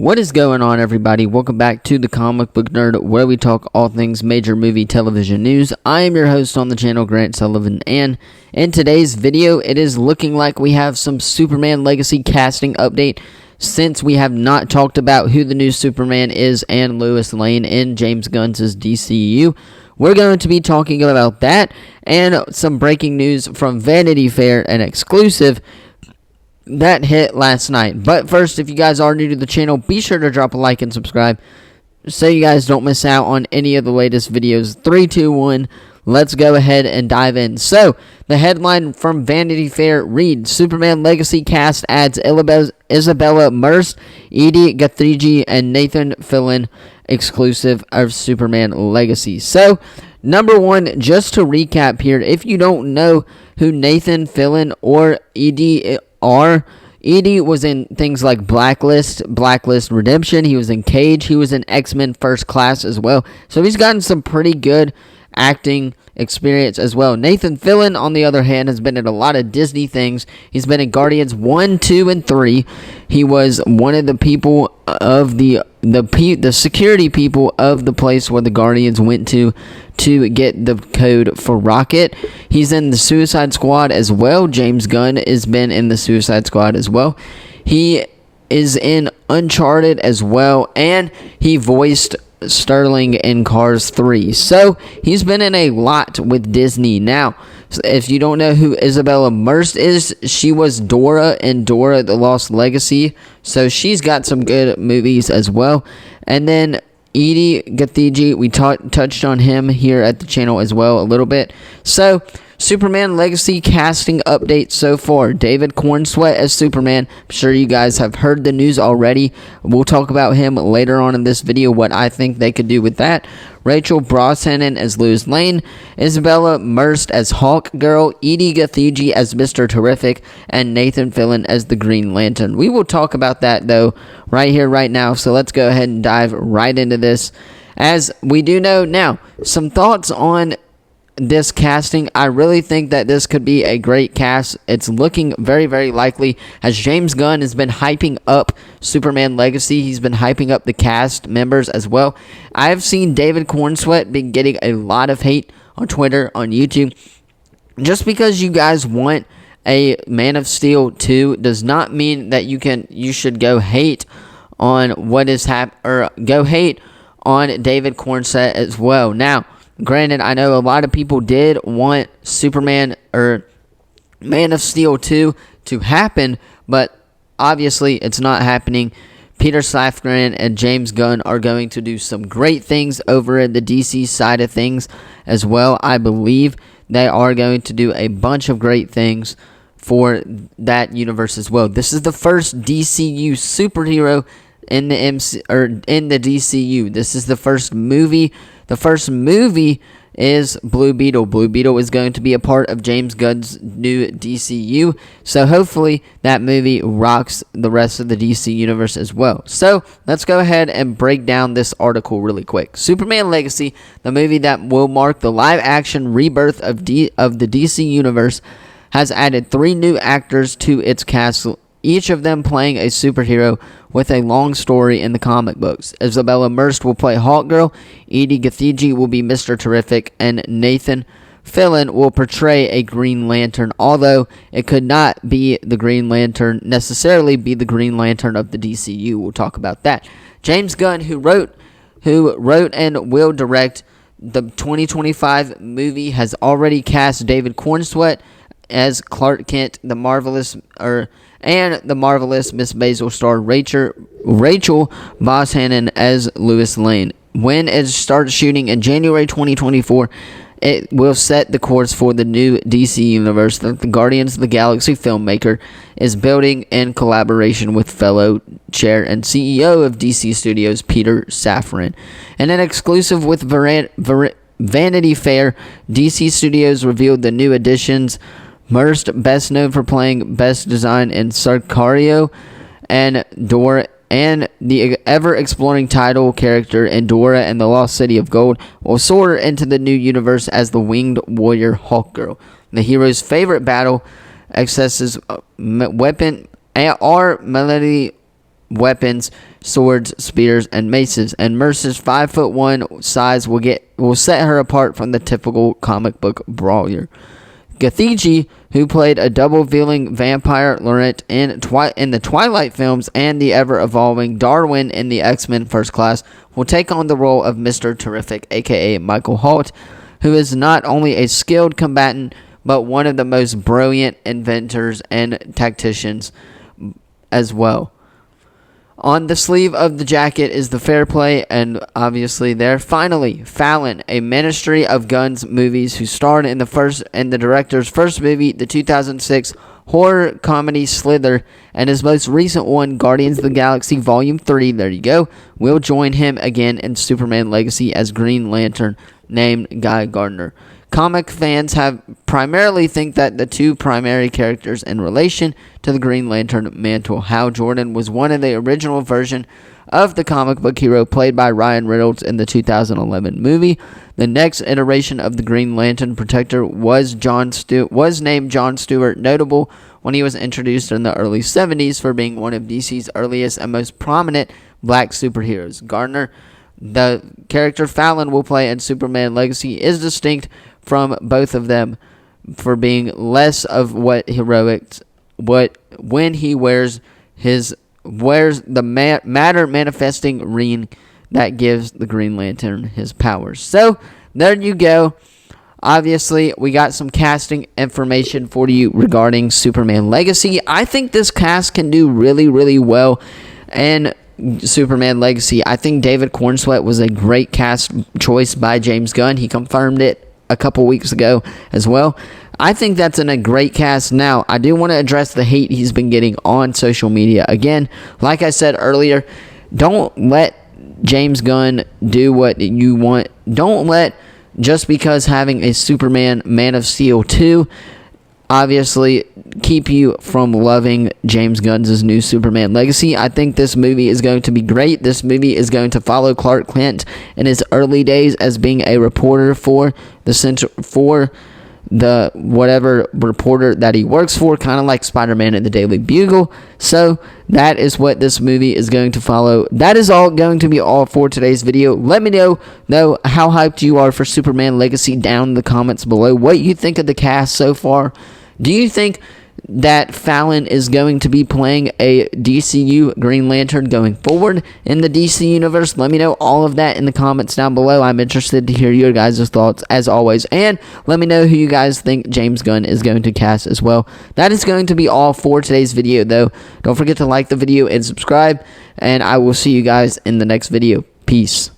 What is going on, everybody? Welcome back to the Comic Book Nerd, where we talk all things major movie television news. I am your host on the channel, Grant Sullivan, and in today's video, it is looking like we have some Superman Legacy casting update, since we have not talked about who the new Superman is and Lois Lane in James Gunn's DCU. We're going to be talking about that and some breaking news from Vanity Fair, an exclusive that hit last night. But first, if you guys are new to the channel, be sure to drop a like and subscribe so you guys don't miss out on any of the latest videos. 3, 2, 1, let's go ahead and dive in. So, the headline from Vanity Fair reads, Superman Legacy cast adds Isabella Merced, Edie Gathegi, and Nathan Fillion, exclusive of Superman Legacy. So, number one, just to recap here, if you don't know who Nathan Fillion or Edie are, Edie was in things like Blacklist Redemption, he was in Cage, he was in X-Men First Class as well, so he's gotten some pretty good acting experience as well. Nathan Fillion, on the other hand, has been in a lot of Disney things. He's been in Guardians 1, 2, and 3. He was one of the people of the security people of the place where the Guardians went to get the code for Rocket. He's in the Suicide Squad as well. James Gunn has been in the Suicide Squad as well. He is in Uncharted as well, and he voiced Sterling in Cars 3. So, he's been in a lot with Disney. Now, if you don't know who Isabella Merced is, she was Dora in Dora the Lost Legacy. So, she's got some good movies as well. And then Edie Gathegi, we touched on him here at the channel as well a little bit. So, Superman Legacy casting update so far. David Cornsweet as Superman. I'm sure you guys have heard the news already. We'll talk about him later on in this video, what I think they could do with that. Rachel Brosnahan as Lois Lane. Isabella Merced as Hawkgirl. Edie Gathegi as Mr. Terrific. And Nathan Fillion as the Green Lantern. We will talk about that, though, right here, right now. So let's go ahead and dive right into this. As we do know now, some thoughts on this casting. I really think that this could be a great cast. It's looking very, very likely, as James Gunn has been hyping up Superman Legacy. He's been hyping up the cast members as well. I've seen David Cornsweet been getting a lot of hate on Twitter, on YouTube. Just because you guys want a Man of Steel 2 does not mean that you should go hate on what is or go hate on David Cornsweet as well. Now, granted, I know a lot of people did want Superman or Man of Steel 2 to happen, but obviously it's not happening. Peter Safran and James Gunn are going to do some great things over at the DC side of things as well. I believe they are going to do a bunch of great things for that universe as well. This is the first DCU superhero in the in the DCU. This is the first movie. The first movie is Blue Beetle. Blue Beetle is going to be a part of James Gunn's new DCU. So hopefully that movie rocks the rest of the DC universe as well. So let's go ahead and break down this article really quick. Superman Legacy, the movie that will mark the live-action rebirth of the DC universe, has added 3 new actors to its cast, each of them playing a superhero with a long story in the comic books. Isabella Merced will play Hawkgirl, Edie Gathegi will be Mr. Terrific, and Nathan Fillion will portray a Green Lantern, although it could not be the Green Lantern, necessarily be the Green Lantern of the DCU. We'll talk about that. James Gunn, who wrote and will direct the 2025 movie, has already cast David Cornsweet as Clark Kent, the Marvelous Miss Maisel star Rachel Brosnahan as Lois Lane. When it starts shooting in January 2024, it will set the course for the new DC universe that the Guardians of the Galaxy filmmaker is building in collaboration with fellow chair and CEO of DC Studios, Peter Safran. In an exclusive with Vanity Fair, DC Studios revealed the new additions. Merced, best known for playing Best Design in Sicario and Dora, and the ever-exploring title character in Dora and the Lost City of Gold, will soar into the new universe as the winged warrior Hawkgirl. The hero's favorite battle accesses weapon are weapons, swords, spears, and maces, and Mercer's 5'1" size will set her apart from the typical comic book brawler. Gathegi, who played a double-dealing vampire Laurent in the Twilight films and the ever-evolving Darwin in the X-Men First Class, will take on the role of Mr. Terrific, aka Michael Holt, who is not only a skilled combatant, but one of the most brilliant inventors and tacticians as well. On the sleeve of the jacket is the fair play, and obviously there. Finally, Fallon, a Ministry of Gunn's movies, who starred in the director's first movie, the 2006 horror comedy Slither, and his most recent one, Guardians of the Galaxy Volume 3, there you go, will join him again in Superman Legacy as Green Lantern, named Guy Gardner. Comic fans have primarily think that the two primary characters in relation to the Green Lantern mantle. Hal Jordan was one of the original version of the comic book hero played by Ryan Reynolds in the 2011 movie. The next iteration of the Green Lantern Protector was named John Stewart, notable when he was introduced in the early 70s for being one of DC's earliest and most prominent black superheroes. Gardner, the character Fallon will play in Superman Legacy, is distinct from both of them for being less of when he wears the matter manifesting ring that gives the Green Lantern his powers. So there you go. Obviously, we got some casting information for you regarding Superman Legacy. I think this cast can do really, really well in Superman Legacy. I think David Cornsweet was a great cast choice by James Gunn. He confirmed it a couple weeks ago as well. I think that's a great cast. Now, I do want to address the hate he's been getting on social media. Again, like I said earlier, don't let James Gunn do what you want. Don't let, just because having a Superman Man of Steel 2 obviously keep you from loving James Gunn's new Superman Legacy. I think this movie is going to be great. This movie is going to follow Clark Kent in his early days as being a reporter for the whatever reporter that he works for, kind of like Spider-Man at the Daily Bugle. So that is what this movie is going to follow. That is all going to be all for today's video. Let me know how hyped you are for Superman Legacy down in the comments below. What you think of the cast so far. Do you think that Fallon is going to be playing a DCU Green Lantern going forward in the DC universe? Let me know all of that in the comments down below. I'm interested to hear your guys' thoughts as always. And let me know who you guys think James Gunn is going to cast as well. That is going to be all for today's video, though. Don't forget to like the video and subscribe. And I will see you guys in the next video. Peace.